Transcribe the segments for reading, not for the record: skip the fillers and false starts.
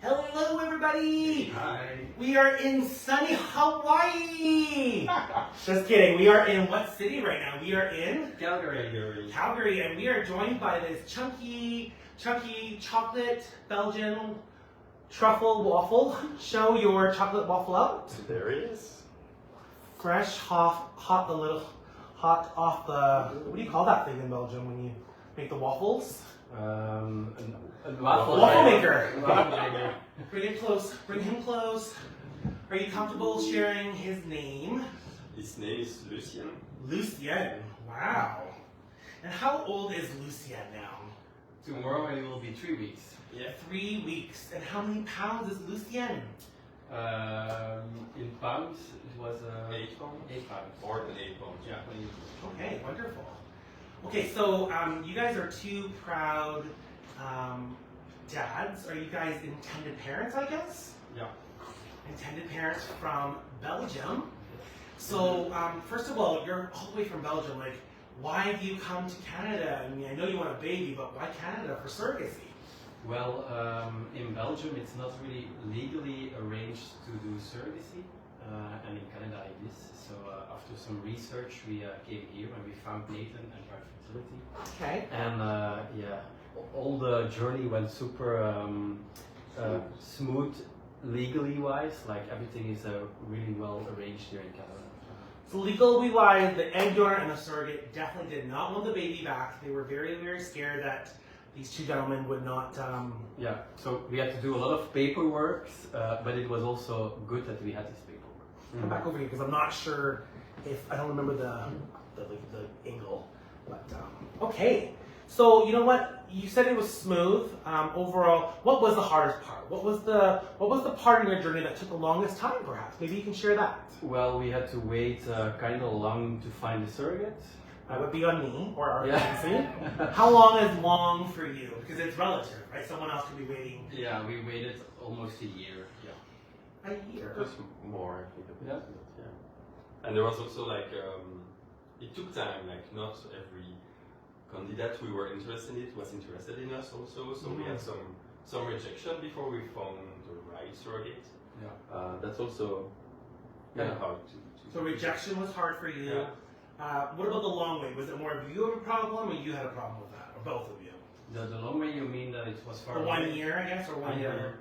Hello, everybody! Hi. We are in sunny Hawaii! Just kidding, we are in what city right now? We are in Calgary, and we are joined by this chunky chocolate Belgian truffle waffle. Show your chocolate waffle out. There it is. Fresh, hot off the, what do you call that thing in Belgium when you make the waffles? Waffle maker. Bring it close. Bring him close. Are you comfortable sharing his name? His name is Lucien. Lucien. Wow. And how old is Lucien now? Tomorrow it will be 3 weeks. Yeah. 3 weeks. And how many pounds is Lucien? In pounds, it was 8 pounds. 8 pounds. More than 8 pounds. Yeah. Okay, wonderful. Okay, so you guys are two proud dads. Are you guys intended parents, I guess? Yeah. Intended parents from Belgium. So first of all, you're all the way from Belgium. Like, why have you come to Canada? I mean, I know you want a baby, but why Canada for surrogacy? Well, in Belgium it's not really legally arranged to do surrogacy, and in Canada it is. So after some research we came here and we found Nathan and Proud Fertility. Okay. And yeah, all the journey went super smooth legally wise, like everything is really well arranged here in Canada. So legally wise, the egg donor and the surrogate definitely did not want the baby back. They were very, very scared that these two gentlemen would not. Yeah, so we had to do a lot of paperwork, but it was also good that we had this paperwork. Come back over here because I'm not sure if I don't remember the angle, but okay. So you know what? You said it was smooth. Overall, what was the hardest part? What was the part in your journey that took the longest time? Perhaps maybe you can share that. Well, we had to wait kind of long to find a surrogate. That would be on me or our Yeah. agency. How long is long for you? Because it's relative, right? Someone else could be waiting Yeah, we waited almost a year. Yeah. a year. Just more, I think. Yeah. Yeah. And there was also like, it took time. Like not every candidate we were interested in was interested in us also. So we had some rejection before we found the right surrogate. Yeah. That's also kind of hard to. So rejection was hard for you. Yeah. What about the long wait? Was it more of you have a problem, or you had a problem with that, or both of you? The long way, you mean that it was far For away? 1 year, I guess, or 1 year.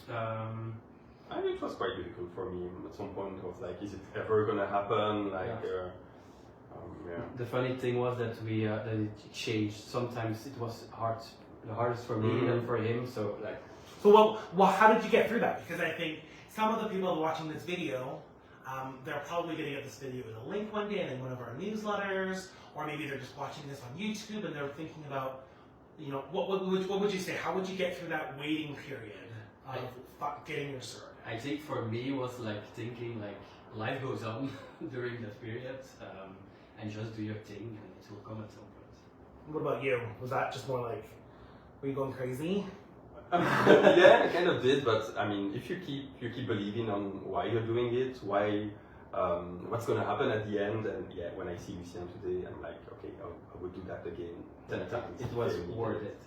I mean, it was quite difficult for me at some point. I was like, is it ever gonna happen? Like, yeah. The funny thing was that we that it changed. Sometimes it was the hardest for me than for him. So like. So well, how did you get through that? Because I think some of the people watching this video, they're probably going to get this video with a link one day and in one of our newsletters, or maybe they're just watching this on YouTube and they're thinking about, you know, what would you say? How would you get through that waiting period of getting your surrogate? I think for me was like thinking like life goes on during that period, and just do your thing and it will come at some point. What about you? Was that just more like, were you going crazy? Yeah, I kind of did, but I mean, if you keep believing on why you're doing it, why, what's gonna happen at the end, and yeah, when I see Lucien today, I'm like, okay, I would do that again 10 times. It was worth it.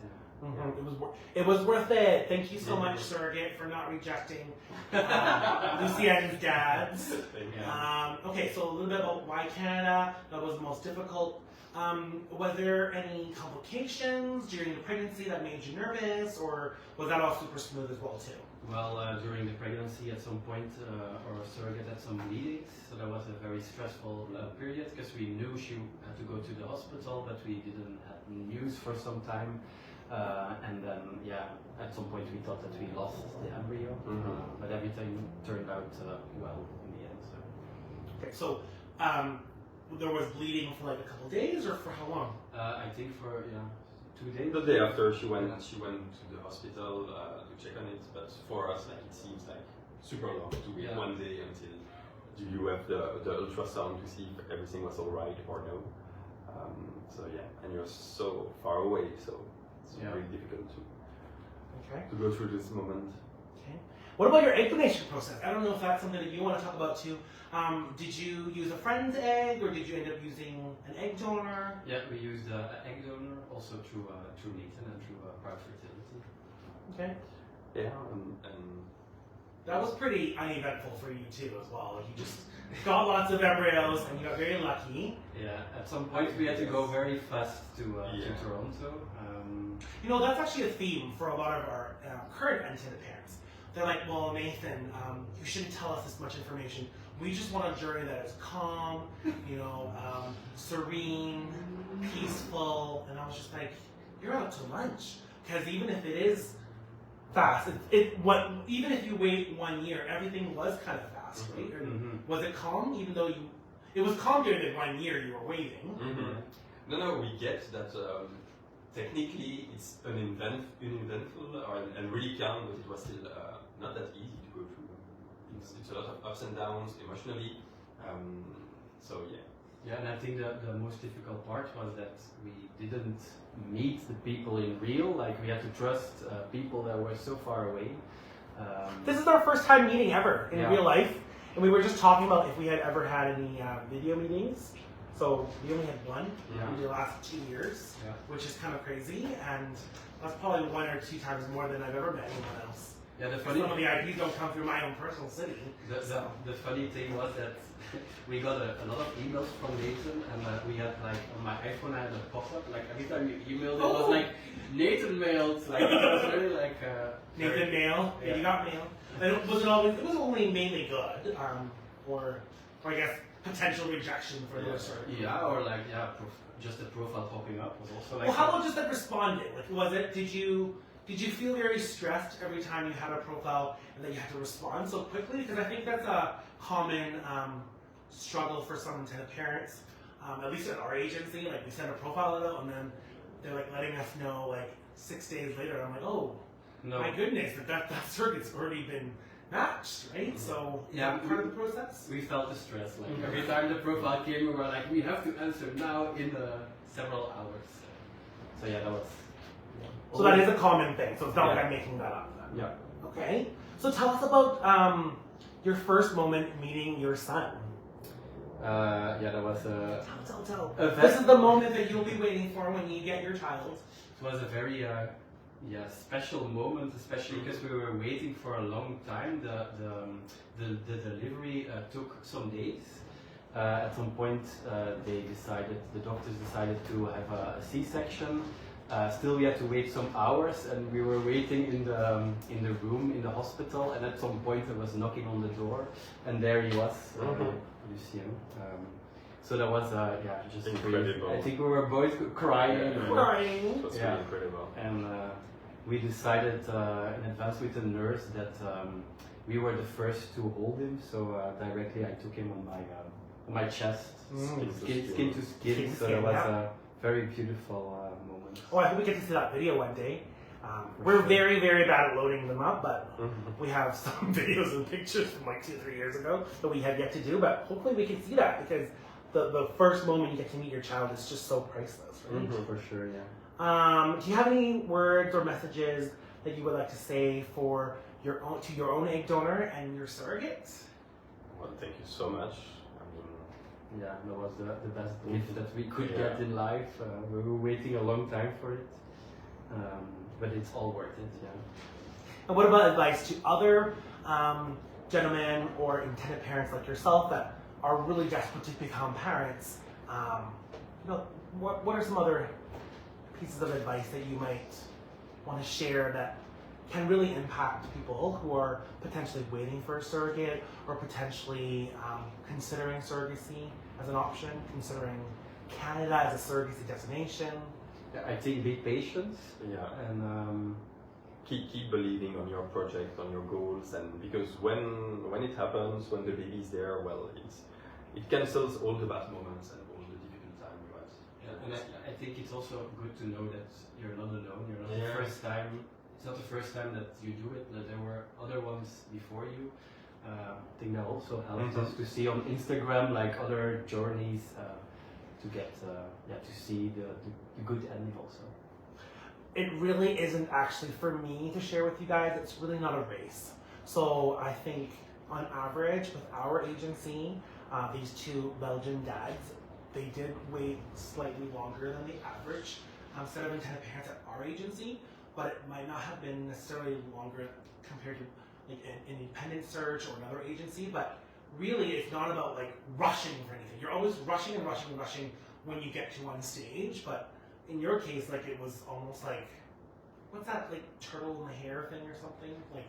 Mm-hmm. It was worth it. Thank you so much, Surrogate, for not rejecting Lucien's dads. Okay, so a little bit about why Canada. That was the most difficult. Was there any complications during the pregnancy that made you nervous, or was that all super smooth as well too? Well, during the pregnancy, at some point, our surrogate had some bleedings, so that was a very stressful period because we knew she had to go to the hospital, but we didn't have news for some time. And then, yeah, at some point we thought that we lost the embryo, but everything turned out well in the end. So. Okay, so there was bleeding for like a couple days, or for how long? I think for 2 days. The day after she went to the hospital to check on it, but for us, like it seems like super long to wait 1 day until you have the ultrasound to see if everything was all right or no. So yeah, and you're so far away, so it's really difficult to go through this moment. Okay. What about your egg donation process? I don't know if that's something that you want to talk about too. Did you use a friend's egg, or did you end up using an egg donor? Yeah, we used an egg donor, also through Nathan and through Proud Fertility. Okay. Yeah, and That was pretty uneventful for you too, as well. You just got lots of embryos, and you got very lucky. Yeah, at some point we had to go very fast to Toronto. You know, that's actually a theme for a lot of our current unintended parents. They're like, well, Nathan, you shouldn't tell us this much information. We just want a journey that is calm, serene, peaceful. And I was just like, you're out to lunch. Because even if it is fast, even if you wait 1 year, everything was kind of fast, right? Or was it calm, even though it was calm during the 1 year you were waiting? No, we get that technically it's uneventful and really calm, but it was still not that easy to go through. It's a lot of ups and downs emotionally. So yeah. Yeah, and I think that the most difficult part was that we didn't meet the people in real. Like we had to trust people that were so far away. This is our first time meeting ever in real life, and we were just talking about if we had ever had any video meetings. So we only had one in the last 2 years, which is kind of crazy, and that's probably 1 or 2 times more than I've ever met anyone else. Yeah, some of the IPs don't come through my own personal city. The funny thing was that we got a lot of emails from Nathan, and we had like on my iPhone I had a pop-up like every time you emailed it was like Nathan mailed, like it was really like Nathan mail. Yeah, you got mail. And it was only mainly good, or I guess potential rejection for those sort of people. Yeah, or like just a profile popping up was also like. Well, how about just like responding? Like, was it? Did you feel very stressed every time you had a profile and then you had to respond so quickly? Because I think that's a common struggle for some intended parents, at least at our agency. Like we send a profile out and then they're like letting us know like 6 days later. I'm like, oh, my goodness, that surrogate's already been matched, right? So is that part of the process? We felt the stress. Like every time the profile came, we were like, we have to answer now in several hours. So yeah, that was. So that is a common thing. So it's not like I'm making that up. Then. Yeah. Okay. So tell us about your first moment meeting your son. That was a. Tell. This is the moment that you'll be waiting for when you get your child. It was a very special moment, especially because we were waiting for a long time. The delivery took some days. At some point, the doctors decided to have a C-section. Still, we had to wait some hours, and we were waiting in the room in the hospital. And at some point, I was knocking on the door, and there he was, Lucien. So that was just incredible. I think we were both crying. It was really incredible. And we decided in advance with the nurse that we were the first to hold him. So directly, I took him on my chest, skin to skin. So that was a very beautiful moment. Oh, I think we get to see that video one day. We're very, very bad at loading them up, but we have some videos and pictures from like 2 or 3 years ago that we have yet to do. But hopefully we can see that because the first moment you get to meet your child is just so priceless, right? For sure, yeah. Do you have any words or messages that you would like to say for your own egg donor and your surrogate? Well, thank you so much. Yeah, that was the best gift that we could get in life. We were waiting a long time for it, but it's all worth it, yeah. And what about advice to other gentlemen or intended parents like yourself that are really desperate to become parents? What are some other pieces of advice that you might want to share that can really impact people who are potentially waiting for a surrogate or potentially considering surrogacy as an option, considering Canada as a surrogacy destination? I think be patient. Yeah. And keep believing on your project, on your goals, and because when it happens, when the baby is there, well, it cancels all the bad moments and all the difficult times, right? Yeah, and I think it's also good to know that you're not alone. You're not the first time. It's not the first time that you do it. That there were other ones before you. I think that also helps us to see on Instagram like other journeys to get to see the good ending also. It really isn't actually for me to share with you guys. It's really not a race. So I think on average with our agency, these 2 Belgian dads, they did wait slightly longer than the average set of intended parents at our agency. but it might not have been necessarily longer compared to like an independent search or another agency. But really, it's not about like rushing for anything. You're always rushing and rushing and rushing when you get to one stage. But in your case, like it was almost like, what's that, like turtle in the hair thing or something? Like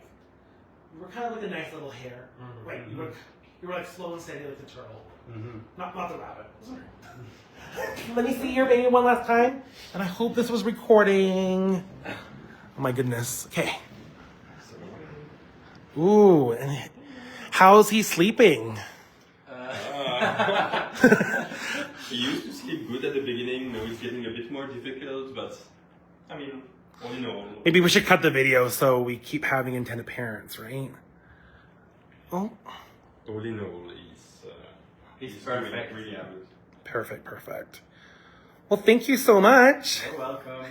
you were kind of like a nice little hair. Like you were like slow and steady like the turtle. Not the rabbit. Sorry. Let me see your baby one last time. And I hope this was recording. Oh my goodness. Okay. Ooh, and how's he sleeping? He used to sleep good at the beginning, now it's getting a bit more difficult, but I mean, all in all. Maybe we should cut the video so we keep having intended parents, right? Oh. All in all, he's perfect. Really good. Perfect. Well, thank you so much. You're welcome.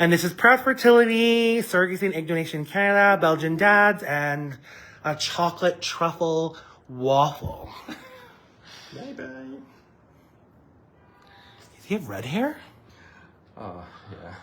And this is Proud Fertility, Surrogacy and Egg Donation Canada, Belgian Dads, and a chocolate truffle waffle. Bye-bye. Does he have red hair? Oh, yeah.